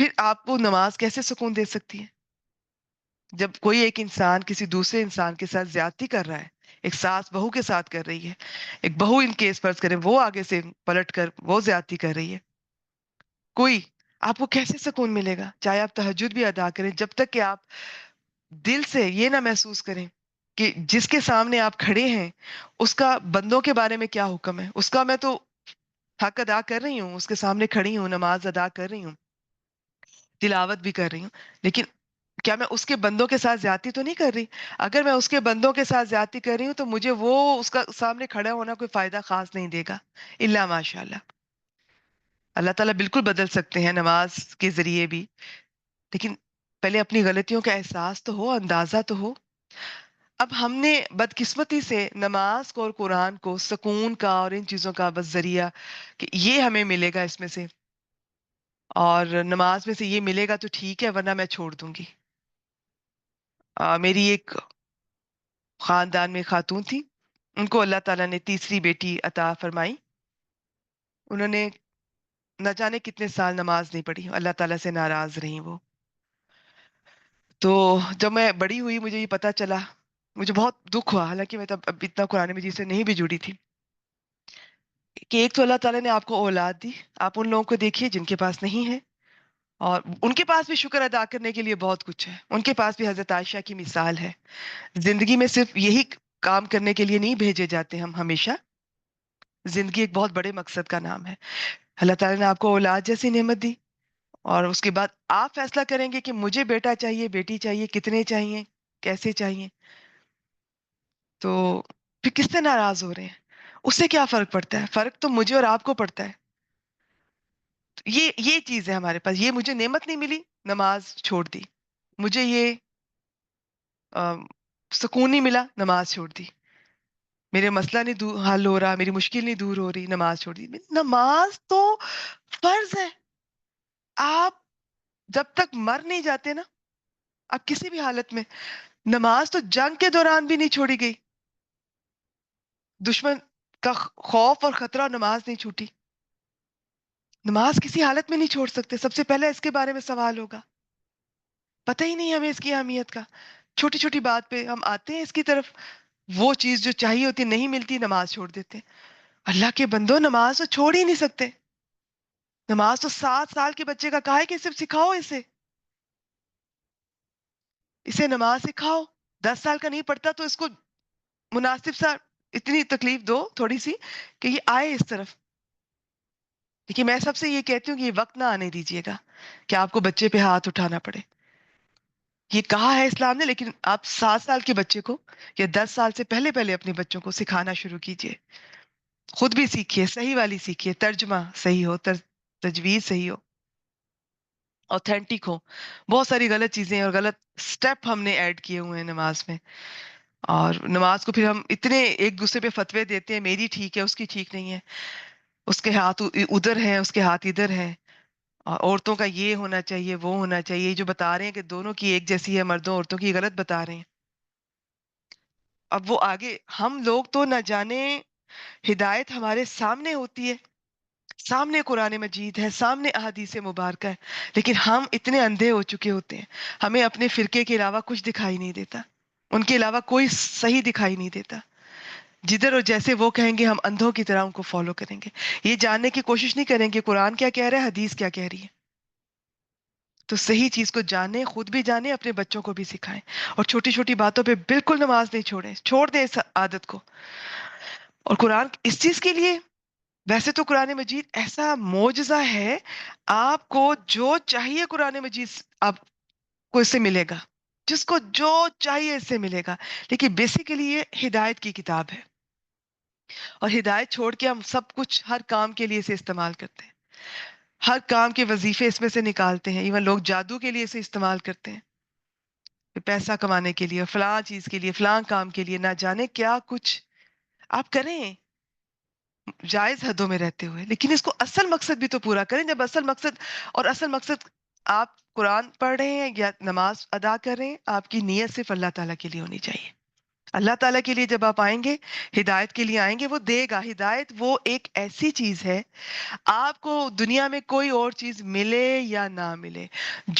پھر آپ کو نماز کیسے سکون دے سکتی ہے؟ جب کوئی ایک انسان کسی دوسرے انسان کے ساتھ زیادتی کر رہا ہے، ایک ساس بہو کے ساتھ کر رہی ہے، ایک بہو ان کیس فرض کریں وہ آگے سے پلٹ کر وہ زیادتی کر رہی ہے، کوئی آپ کو کیسے سکون ملے گا؟ چاہے آپ تہجد بھی ادا کریں، جب تک کہ آپ دل سے یہ نہ محسوس کریں کہ جس کے سامنے آپ کھڑے ہیں اس کا بندوں کے بارے میں کیا حکم ہے، اس کا میں تو حق ادا کر رہی ہوں، اس کے سامنے کھڑی ہوں، نماز ادا کر رہی ہوں، تلاوت بھی کر رہی ہوں، لیکن کیا میں اس کے بندوں کے ساتھ زیادتی تو نہیں کر رہی؟ اگر میں اس کے بندوں کے ساتھ زیادتی کر رہی ہوں تو مجھے وہ اس کا سامنے کھڑا ہونا کوئی فائدہ خاص نہیں دے گا، الا ماشاء اللہ۔ اللہ تعالیٰ بالکل بدل سکتے ہیں نماز کے ذریعے بھی، لیکن پہلے اپنی غلطیوں کا احساس تو ہو، اندازہ تو ہو۔ اب ہم نے بدقسمتی سے نماز کو اور قرآن کو سکون کا اور ان چیزوں کا بس ذریعہ کہ یہ ہمیں ملے گا اس میں سے، اور نماز میں سے یہ ملے گا تو ٹھیک ہے ورنہ میں چھوڑ دوں گی۔ میری ایک خاندان میں خاتون تھی، ان کو اللہ تعالیٰ نے تیسری بیٹی عطا فرمائی، انہوں نے نہ جانے کتنے سال نماز نہیں پڑھی، اللہ تعالیٰ سے ناراض رہیں وہ۔ تو جب میں بڑی ہوئی مجھے یہ پتا چلا، مجھے بہت دکھ ہوا، حالانکہ میں تب اب اتنا قرآن مجید سے نہیں بھی جڑی تھی، کہ ایک تو اللہ تعالیٰ نے آپ کو اولاد دی، آپ ان لوگوں کو دیکھیے جن کے پاس نہیں ہے، اور ان کے پاس بھی شکر ادا کرنے کے لیے بہت کچھ ہے، ان کے پاس بھی حضرت عائشہ کی مثال ہے۔ زندگی میں صرف یہی کام کرنے کے لیے نہیں بھیجے جاتے ہم ہمیشہ، زندگی ایک بہت بڑے مقصد کا نام ہے۔ اللہ تعالیٰ نے آپ کو اولاد جیسی نعمت دی، اور اس کے بعد آپ فیصلہ کریں گے کہ مجھے بیٹا چاہیے، بیٹی چاہیے، کتنے چاہیے، کیسے چاہیے، تو پھر کس سے ناراض ہو رہے ہیں؟ اس سے کیا فرق پڑتا ہے؟ فرق تو مجھے اور آپ کو پڑتا ہے۔ تو یہ چیز ہے ہمارے پاس، یہ مجھے نعمت نہیں ملی، نماز چھوڑ دی، مجھے یہ سکون نہیں ملا، نماز چھوڑ دی، میرے مسئلہ نہیں حل ہو رہا، میری مشکل نہیں دور ہو رہی، نماز چھوڑ دی۔ نماز تو فرض ہے، آپ جب تک مر نہیں جاتے نا، آپ کسی بھی حالت میں، نماز تو جنگ کے دوران بھی نہیں چھوڑی گئی، دشمن کا خوف اور خطرہ، نماز نہیں چھوٹی، نماز کسی حالت میں نہیں چھوڑ سکتے۔ سب سے پہلے اس کے بارے میں سوال ہوگا، پتہ ہی نہیں ہمیں اس کی اہمیت کا، چھوٹی چھوٹی بات پہ ہم آتے ہیں اس کی طرف، وہ چیز جو چاہیے ہوتی نہیں ملتی، نماز چھوڑ دیتے ہیں۔ اللہ کے بندو، نماز تو چھوڑ ہی نہیں سکتے، نماز تو 7 سال کے بچے کا کہا ہے کہ صرف سکھاؤ اسے، اسے نماز سکھاؤ، 10 سال کا نہیں پڑھتا تو اس کو مناسب سا اتنی تکلیف دو تھوڑی سی کہ یہ آئے اس طرف۔ لیکن میں سب سے یہ کہتی ہوں کہ یہ وقت نہ آنے دیجیے گا کہ آپ کو بچے پہ ہاتھ اٹھانا پڑے، یہ کہا ہے اسلام نے، لیکن آپ 7 سال کے بچے کو یا 10 سال سے پہلے پہلے اپنے بچوں کو سکھانا شروع کیجیے، خود بھی سیکھیے، صحیح والی سیکھیے، ترجمہ صحیح ہو، تجویز صحیح ہو، اوتھینٹک ہو۔ بہت ساری غلط چیزیں اور غلط سٹیپ ہم نے ایڈ کیے ہوئے ہیں نماز میں، اور نماز کو پھر ہم اتنے ایک دوسرے پہ فتوے دیتے ہیں، میری ٹھیک ہے اس کی ٹھیک نہیں ہے، اس کے ہاتھ ادھر ہیں اس کے ہاتھ ادھر ہیں، اور عورتوں کا یہ ہونا چاہیے وہ ہونا چاہیے، یہ جو بتا رہے ہیں کہ دونوں کی ایک جیسی ہے، مردوں عورتوں کی، غلط بتا رہے ہیں۔ اب وہ آگے ہم لوگ تو نہ جانے، ہدایت ہمارے سامنے ہوتی ہے، سامنے قرآن مجید ہے، سامنے احادیث مبارکہ ہے، لیکن ہم اتنے اندھے ہو چکے ہوتے ہیں، ہمیں اپنے فرقے کے علاوہ کچھ دکھائی نہیں دیتا، ان کے علاوہ کوئی صحیح دکھائی نہیں دیتا، جدھر اور جیسے وہ کہیں گے ہم اندھوں کی طرح ان کو فالو کریں گے، یہ جاننے کی کوشش نہیں کریں گے قرآن کیا کہہ رہا ہے، حدیث کیا کہہ رہی ہے۔ تو صحیح چیز کو جانیں، خود بھی جانیں، اپنے بچوں کو بھی سکھائیں، اور چھوٹی چھوٹی باتوں پہ بالکل نماز نہیں چھوڑیں، چھوڑ دیں اس عادت کو۔ اور قرآن اس چیز کے لیے، ویسے تو قرآن مجید ایسا معجزہ ہے، آپ کو جو چاہیے قرآن مجید آپ کو اس سے ملے گا، جس کو جو چاہیے اس سے ملے گا، لیکن بیسیکلی یہ ہدایت کی کتاب ہے، اور ہدایت چھوڑ کے ہم سب کچھ ہر کام کے لیے اسے استعمال کرتے ہیں، ہر کام کے وظیفے اس میں سے نکالتے ہیں، ایون لوگ جادو کے لیے اسے استعمال کرتے ہیں، پیسہ کمانے کے لیے، فلاں چیز کے لیے، فلاں کام کے لیے، نہ جانے کیا کچھ آپ کریں جائز حدوں میں رہتے ہوئے، لیکن اس کو اصل مقصد بھی تو پورا کریں۔ جب اصل مقصد، اور اصل مقصد آپ قرآن پڑھ رہے ہیں یا نماز ادا کر رہے ہیں، آپ کی نیت صرف اللہ تعالیٰ کے لیے ہونی چاہیے، اللہ تعالیٰ کے لیے جب آپ آئیں گے، ہدایت کے لیے آئیں گے، وہ دے گا ہدایت. وہ ایک ایسی چیز ہے، آپ کو دنیا میں کوئی اور چیز ملے یا نہ ملے،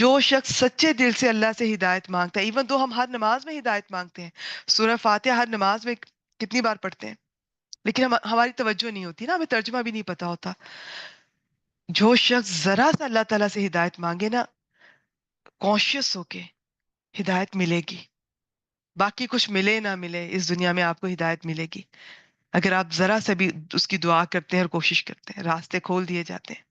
جو شخص سچے دل سے اللہ سے ہدایت مانگتا ہے، ایون تو ہم ہر نماز میں ہدایت مانگتے ہیں، سورہ فاتحہ ہر نماز میں کتنی بار پڑھتے ہیں، لیکن ہماری توجہ نہیں ہوتی نا، ہمیں ترجمہ بھی نہیں پتا ہوتا. جو شخص ذرا سا اللہ تعالیٰ سے ہدایت مانگے نا، کانشیس ہو کے، ہدایت ملے گی. باقی کچھ ملے نہ ملے، اس دنیا میں آپ کو ہدایت ملے گی اگر آپ ذرا سے بھی اس کی دعا کرتے ہیں اور کوشش کرتے ہیں، راستے کھول دیے جاتے ہیں.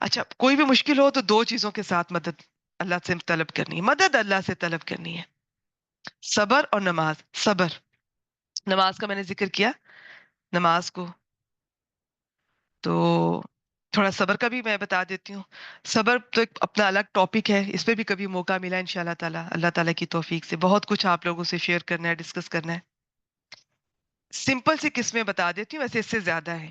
اچھا، کوئی بھی مشکل ہو تو دو چیزوں کے ساتھ مدد اللہ سے طلب کرنی ہے، مدد اللہ سے طلب کرنی ہے: صبر اور نماز. صبر، نماز کا میں نے ذکر کیا، نماز کو تو تھوڑا صبر کا بھی میں بتا دیتی ہوں. صبر تو ایک اپنا الگ ٹاپک ہے، اس پہ بھی کبھی موقع ملا انشاءاللہ تعالیٰ، اللہ تعالیٰ کی توفیق سے بہت کچھ آپ لوگوں سے شیئر کرنا ہے، ڈسکس کرنا ہے. سمپل سی قسمیں بتا دیتی ہوں، ویسے اس سے زیادہ ہے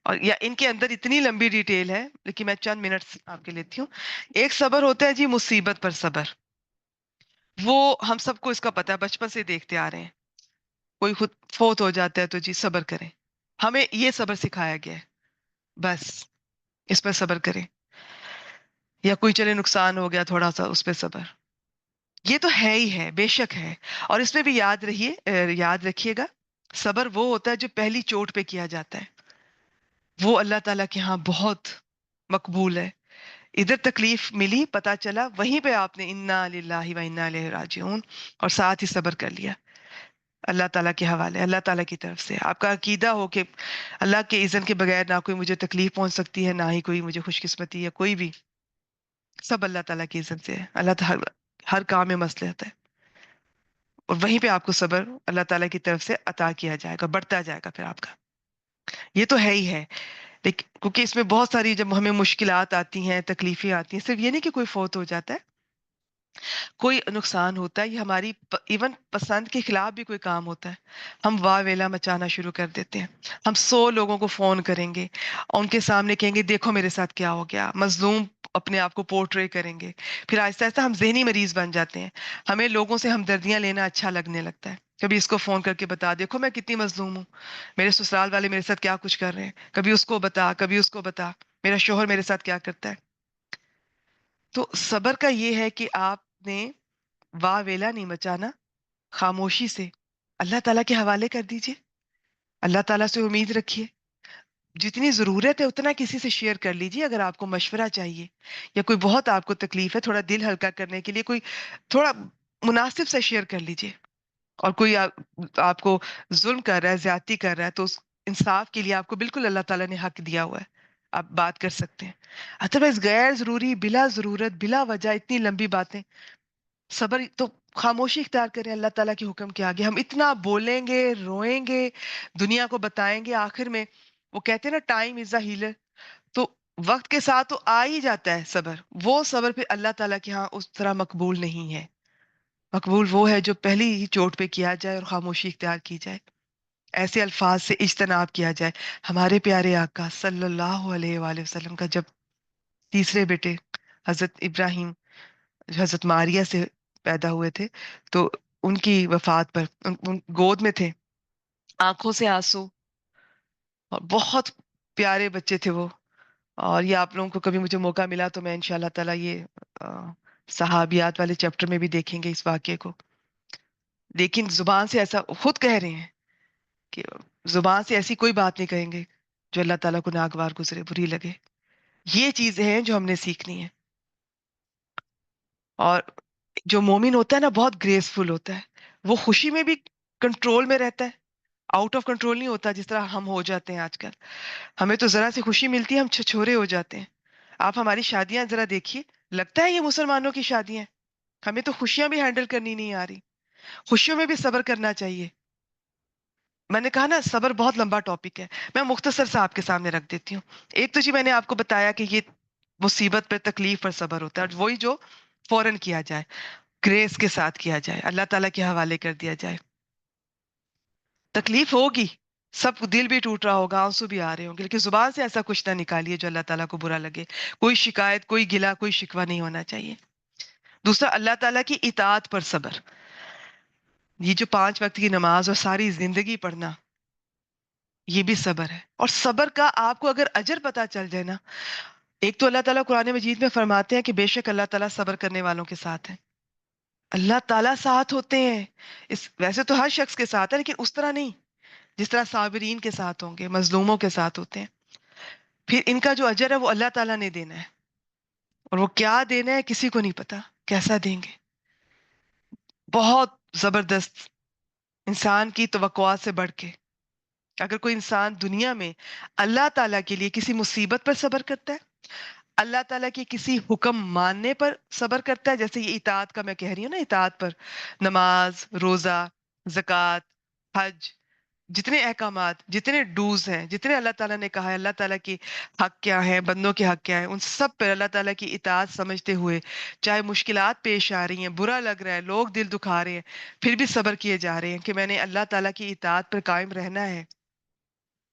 اور یا ان کے اندر اتنی لمبی ڈیٹیل ہے، لیکن میں چند منٹس آپ کے لیتی ہوں. ایک صبر ہوتا ہے جی مصیبت پر صبر. وہ ہم سب کو اس کا پتہ ہے، بچپن سے دیکھتے آ رہے ہیں. کوئی خود فوت ہو جاتا ہے تو جی صبر کریں، ہمیں یہ صبر سکھایا گیا ہے، بس اس پر صبر کریں. یا کوئی چلے نقصان ہو گیا تھوڑا سا، اس پہ صبر. یہ تو ہے ہی ہے، بے شک ہے. اور اس میں بھی یاد رکھیے گا، صبر وہ ہوتا ہے جو پہلی چوٹ پہ کیا جاتا ہے، وہ اللہ تعالیٰ کے ہاں بہت مقبول ہے. ادھر تکلیف ملی، پتا چلا، وہیں پہ آپ نے انا للہ و انا الیہ راجعون اور ساتھ ہی صبر کر لیا. اللہ تعالیٰ کے حوالے، اللہ تعالیٰ کی طرف سے آپ کا عقیدہ ہو کہ اللہ کے اذن کے بغیر نہ کوئی مجھے تکلیف پہنچ سکتی ہے، نہ ہی کوئی مجھے خوش قسمتی ہے، کوئی بھی، سب اللہ تعالیٰ کے اذن سے ہے. اللہ تعالیٰ ہر کام میں مصلحت ہے، اور وہیں پہ آپ کو صبر اللہ تعالیٰ کی طرف سے عطا کیا جائے گا، بڑھتا جائے گا پھر آپ کا. یہ تو ہے ہی ہے. لیکن کیونکہ اس میں بہت ساری جب ہمیں مشکلات آتی ہیں، تکلیفیں آتی ہیں، صرف یہ نہیں کہ کوئی فوت ہو جاتا ہے، کوئی نقصان ہوتا ہے، یہ ہماری ایون پسند کے خلاف بھی کوئی کام ہوتا ہے، ہم واہ ویلا مچانا شروع کر دیتے ہیں. ہم 100 لوگوں کو فون کریں گے اور ان کے سامنے کہیں گے دیکھو میرے ساتھ کیا ہو گیا، مظلوم اپنے آپ کو پورٹرے کریں گے. پھر آہستہ آہستہ ہم ذہنی مریض بن جاتے ہیں، ہمیں لوگوں سے ہمدردیاں لینا اچھا لگنے لگتا ہے. کبھی اس کو فون کر کے بتا دیکھو میں کتنی مظلوم ہوں، میرے سسرال والے میرے ساتھ کیا کچھ کر رہے ہیں، کبھی اس کو بتا، کبھی اس کو بتا، میرا شوہر میرے ساتھ کیا کرتا ہے. تو صبر کا یہ ہے کہ آپ نے واہ ویلا نہیں مچانا، خاموشی سے اللہ تعالیٰ کے حوالے کر دیجئے، اللہ تعالیٰ سے امید رکھیے. جتنی ضرورت ہے اتنا کسی سے شیئر کر لیجیے. اگر آپ کو مشورہ چاہیے یا کوئی بہت آپ کو تکلیف ہے، تھوڑا دل ہلکا کرنے کے لیے کوئی تھوڑا مناسب سے شیئر کر لیجیے. اور کوئی آپ کو ظلم کر رہا ہے، زیادتی کر رہا ہے، تو اس انصاف کے لیے آپ کو بالکل اللہ تعالیٰ نے حق دیا ہوا ہے، آپ بات کر سکتے ہیں. ادروائز غیر ضروری، بلا ضرورت، بلا وجہ اتنی لمبی باتیں، صبر تو خاموشی اختیار کریں اللہ تعالیٰ کے حکم کے آگے. ہم اتنا بولیں گے، روئیں گے، دنیا کو بتائیں گے، آخر میں وہ کہتے ہیں نا ٹائم از اے ہیلر، تو وقت کے ساتھ تو آ ہی جاتا ہے صبر. وہ صبر پھر اللہ تعالیٰ کے ہاں اس طرح مقبول نہیں ہے. مقبول وہ ہے جو پہلی ہی چوٹ پہ کیا جائے اور خاموشی اختیار کی جائے، ایسے الفاظ سے اجتناب کیا جائے. ہمارے پیارے آقا صلی اللہ علیہ وآلہ وسلم کا جب تیسرے بیٹے حضرت ابراہیم حضرت ماریہ سے پیدا ہوئے تھے، تو ان کی وفات پر ان گود میں تھے، آنکھوں سے آنسو، اور بہت پیارے بچے تھے وہ. اور یہ آپ لوگوں کو کبھی مجھے موقع ملا تو میں انشاءاللہ تعالیٰ یہ آ، صحابیات والے چیپٹر میں بھی دیکھیں گے اس واقعے کو. لیکن زبان سے ایسا خود کہہ رہے ہیں کہ زبان سے ایسی کوئی بات نہیں کہیں گے جو اللہ تعالیٰ کو ناگوار گزرے، بری لگے. یہ چیزیں ہیں جو ہم نے سیکھنی ہے. اور جو مومن ہوتا ہے نا بہت گریسفل ہوتا ہے، وہ خوشی میں بھی کنٹرول میں رہتا ہے، آؤٹ آف کنٹرول نہیں ہوتا جس طرح ہم ہو جاتے ہیں آج کل. ہمیں تو ذرا سی خوشی ملتی ہے ہم چھچورے ہو جاتے ہیں. آپ ہماری شادیاں ذرا دیکھیے، لگتا ہے یہ مسلمانوں کی شادیاں ہیں. ہمیں تو خوشیاں بھی ہینڈل کرنی نہیں آ رہی. خوشیوں میں بھی صبر کرنا چاہیے. میں نے کہا نا صبر بہت لمبا ٹاپک ہے، میں مختصر سا آپ کے سامنے رکھ دیتی ہوں. ایک تو جی میں نے آپ کو بتایا کہ یہ مصیبت پر، تکلیف پر صبر ہوتا ہے، اور وہی جو فوراً کیا جائے، گریس کے ساتھ کیا جائے، اللہ تعالیٰ کے حوالے کر دیا جائے. تکلیف ہوگی، سب کو دل بھی ٹوٹ رہا ہوگا، آنسو بھی آ رہے ہوں گے، لیکن زبان سے ایسا کچھ نہ نکالیے جو اللہ تعالیٰ کو برا لگے. کوئی شکایت، کوئی گلا، کوئی شکوہ نہیں ہونا چاہیے. دوسرا، اللہ تعالیٰ کی اطاعت پر صبر. یہ جو 5 وقت کی نماز اور ساری زندگی پڑھنا، یہ بھی صبر ہے. اور صبر کا آپ کو اگر اجر پتا چل جائے نا، ایک تو اللہ تعالیٰ قرآن مجید میں فرماتے ہیں کہ بے شک اللہ تعالیٰ صبر کرنے والوں کے ساتھ ہے. اللہ تعالیٰ ساتھ ہوتے ہیں. ویسے تو ہر شخص کے ساتھ ہے، لیکن اس طرح نہیں جس طرح صابرین کے ساتھ ہوں گے، مظلوموں کے ساتھ ہوتے ہیں. پھر ان کا جو اجر ہے وہ اللہ تعالیٰ نے دینا ہے، اور وہ کیا دینا ہے کسی کو نہیں پتا، کیسا دیں گے. بہت زبردست، انسان کی توقعات سے بڑھ کے. اگر کوئی انسان دنیا میں اللہ تعالیٰ کے لیے کسی مصیبت پر صبر کرتا ہے، اللہ تعالیٰ کے کسی حکم ماننے پر صبر کرتا ہے، جیسے یہ اطاعت کا میں کہہ رہی ہوں نا، اطاعت پر، نماز، روزہ، زکوٰۃ، حج، جتنے احکامات، جتنے ڈوز ہیں، جتنے اللہ تعالیٰ نے کہا ہے، اللہ تعالیٰ کی حق کیا ہیں، بندوں کے حق کیا ہیں، ان سب پر اللہ تعالیٰ کی اطاعت سمجھتے ہوئے، چاہے مشکلات پیش آ رہی ہیں، برا لگ رہا ہے، لوگ دل دکھا رہے ہیں، پھر بھی صبر کیے جا رہے ہیں کہ میں نے اللہ تعالیٰ کی اطاعت پر قائم رہنا ہے.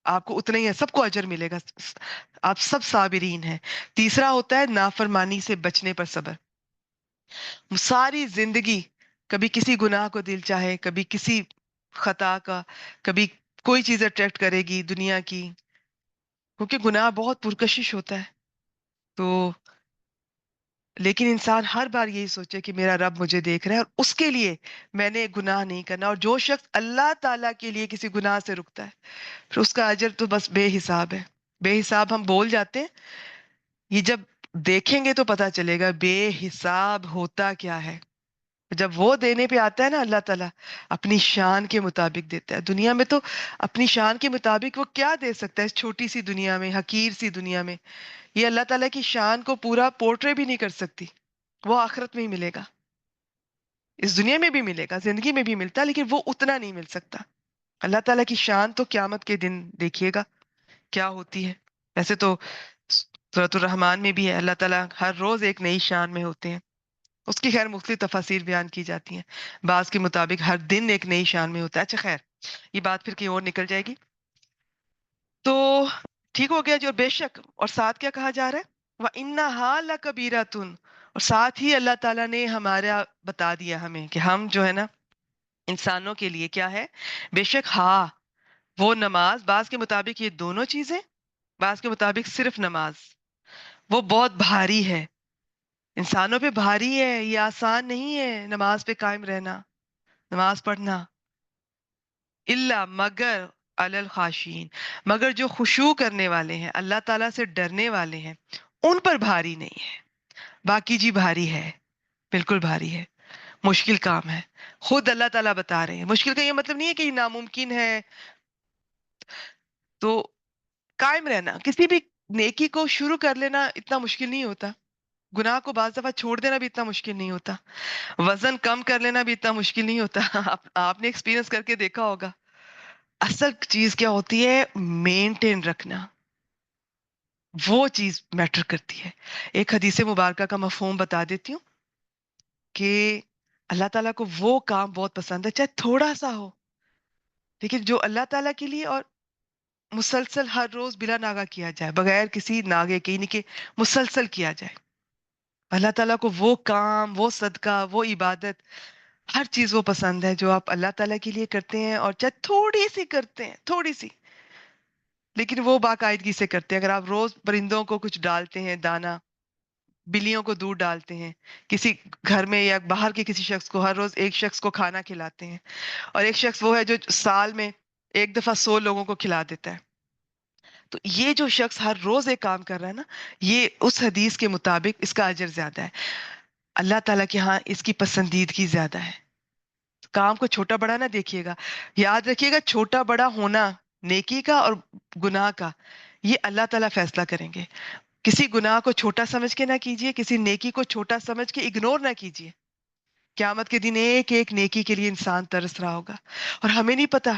آپ کو اتنا ہی ہے، سب کو اجر ملے گا، آپ سب صابرین ہیں. تیسرا ہوتا ہے نافرمانی سے بچنے پر صبر. ساری زندگی کبھی کسی گناہ کو دل چاہے، کبھی کسی خطا کا، کبھی کوئی چیز اٹریکٹ کرے گی دنیا کی، کیونکہ گناہ بہت پرکشش ہوتا ہے. تو لیکن انسان ہر بار یہی سوچے کہ میرا رب مجھے دیکھ رہا ہے، اور اس کے لیے میں نے گناہ نہیں کرنا. اور جو شخص اللہ تعالیٰ کے لیے کسی گناہ سے رکتا ہے، پھر اس کا اجر تو بس بے حساب ہے. بے حساب ہم بول جاتے ہیں، یہ جب دیکھیں گے تو پتا چلے گا بے حساب ہوتا کیا ہے. جب وہ دینے پہ آتا ہے نا، اللہ تعالیٰ اپنی شان کے مطابق دیتا ہے. دنیا میں تو اپنی شان کے مطابق وہ کیا دے سکتا ہے، اس چھوٹی سی دنیا میں، حقیر سی دنیا میں. یہ اللہ تعالیٰ کی شان کو پورا پورٹری بھی نہیں کر سکتی. وہ آخرت میں ہی ملے گا، اس دنیا میں بھی ملے گا، زندگی میں بھی ملتا ہے، لیکن وہ اتنا نہیں مل سکتا. اللہ تعالیٰ کی شان تو قیامت کے دن دیکھیے گا کیا ہوتی ہے. ویسے تو سورۃ الرحمن میں بھی ہے، اللہ تعالیٰ ہر روز ایک نئی شان میں ہوتے ہیں. اس کی خیر مختلف تفاسیر بیان کی جاتی ہیں. بعض کے مطابق ہر دن ایک نئی شان میں ہوتا ہے. اچھا خیر، یہ بات پھر کہیں اور نکل جائے گی. تو ٹھیک ہو گیا جو بے شک، اور ساتھ کیا کہا جا رہا ہے، وَإِنَّهَا لَكَبِيرَةٌ. اور ساتھ ہی اللہ تعالیٰ نے ہمارا بتا دیا ہمیں کہ ہم جو ہے نا انسانوں کے لیے کیا ہے، بے شک ہاں وہ نماز، بعض کے مطابق یہ دونوں چیزیں، بعض کے مطابق صرف نماز، وہ بہت بھاری ہے، انسانوں پہ بھاری ہے. یہ آسان نہیں ہے نماز پہ قائم رہنا، نماز پڑھنا. الا مگر علی الخاشین، مگر جو خشوع کرنے والے ہیں، اللہ تعالیٰ سے ڈرنے والے ہیں، ان پر بھاری نہیں ہے. باقی جی بھاری ہے، بالکل بھاری ہے، مشکل کام ہے. خود اللہ تعالیٰ بتا رہے ہیں. مشکل کا یہ مطلب نہیں ہے کہ یہ ناممکن ہے. تو قائم رہنا، کسی بھی نیکی کو شروع کر لینا اتنا مشکل نہیں ہوتا. گناہ کو بعض دفعہ چھوڑ دینا بھی اتنا مشکل نہیں ہوتا. وزن کم کر لینا بھی اتنا مشکل نہیں ہوتا. آپ نے ایکسپیرینس کر کے دیکھا ہوگا. اصل چیز کیا ہوتی ہے، مینٹین رکھنا، وہ چیز میٹر کرتی ہے. ایک حدیث مبارکہ کا مفہوم بتا دیتی ہوں کہ اللہ تعالیٰ کو وہ کام بہت پسند ہے، چاہے تھوڑا سا ہو، لیکن جو اللہ تعالیٰ کے لیے اور مسلسل ہر روز بلا ناغہ کیا جائے، بغیر کسی ناغے کے، یعنی کہ مسلسل کیا جائے. اللہ تعالیٰ کو وہ کام، وہ صدقہ، وہ عبادت، ہر چیز وہ پسند ہے جو آپ اللہ تعالیٰ کے لیے کرتے ہیں، اور چاہے تھوڑی سی کرتے ہیں، تھوڑی سی، لیکن وہ باقاعدگی سے کرتے ہیں. اگر آپ روز پرندوں کو کچھ ڈالتے ہیں دانا، بلیوں کو دودھ ڈالتے ہیں، کسی گھر میں یا باہر کے کسی شخص کو ہر روز ایک شخص کو کھانا کھلاتے ہیں، اور ایک شخص وہ ہے جو سال میں ایک دفعہ 100 لوگوں کو کھلا دیتا ہے. تو یہ جو شخص ہر روز ایک کام کر رہا ہے نا، یہ اس حدیث کے مطابق اس کا اجر زیادہ ہے. اللہ تعالیٰ کے ہاں اس کی پسندیدگی زیادہ ہے. کام کو چھوٹا بڑا نہ دیکھیے گا. یاد رکھیے گا، چھوٹا بڑا ہونا نیکی کا اور گناہ کا، یہ اللہ تعالیٰ فیصلہ کریں گے. کسی گناہ کو چھوٹا سمجھ کے نہ کیجیے، کسی نیکی کو چھوٹا سمجھ کے اگنور نہ کیجیے. قیامت کے دن ایک ایک نیکی کے لیے انسان ترس رہا ہوگا، اور ہمیں نہیں پتا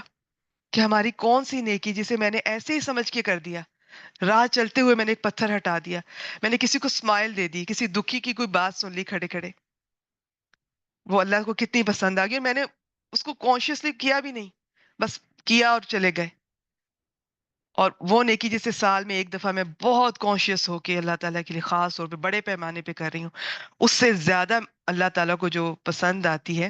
کہ ہماری کون سی نیکی جسے میں نے ایسے ہی سمجھ کے کر دیا، راہ چلتے ہوئے میں نے ایک پتھر ہٹا دیا، میں نے کسی کو اسمائل دے دی، کسی دکھی کی کوئی بات سن لی کھڑے کھڑے، وہ اللہ کو کتنی پسند آ گئی، اور میں نے اس کو کانشیسلی کیا بھی نہیں، بس کیا اور چلے گئے. اور وہ نیکی جسے سال میں ایک دفعہ میں بہت کانشیس ہو کے اللہ تعالیٰ کے لیے خاص طور پہ بڑے پیمانے پہ کر رہی ہوں، اس سے زیادہ اللہ تعالیٰ کو جو پسند آتی ہے